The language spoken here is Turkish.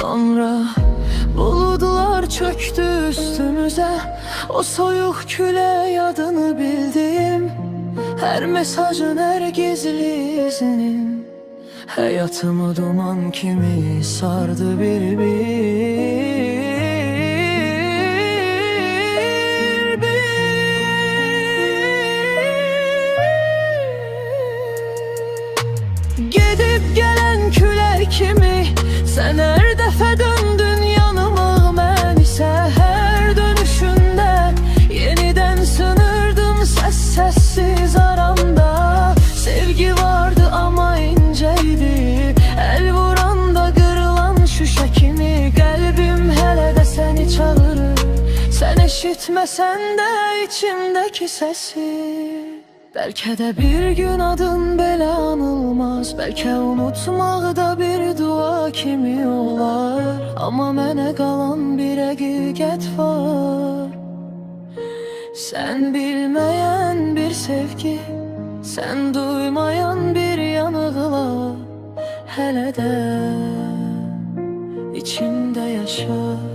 Sonra bulutlar çöktü üstümüze, o soyuk küle adını bildiğim her mesajın, her gizli izinin hayatımı duman kimi sardı bir. Gidip gelen küle kimi, sen her defa döndün yanıma, ben ise her dönüşünde yeniden sınırdım sessiz aramda. Sevgi vardı ama inceydi, el vuranda kırılan şüşe kimi. Kalbim hele de seni çağırır, sen eşitmesen de içimdeki sesi. Belki de bir gün adın belə anılmaz, belki unutmaq da bir dua kimi olar. Ama mənə qalan bir həqiqət var, sen bilmeyen bir sevgi, sen duymayan bir yanıqla hele de içimde yaşar.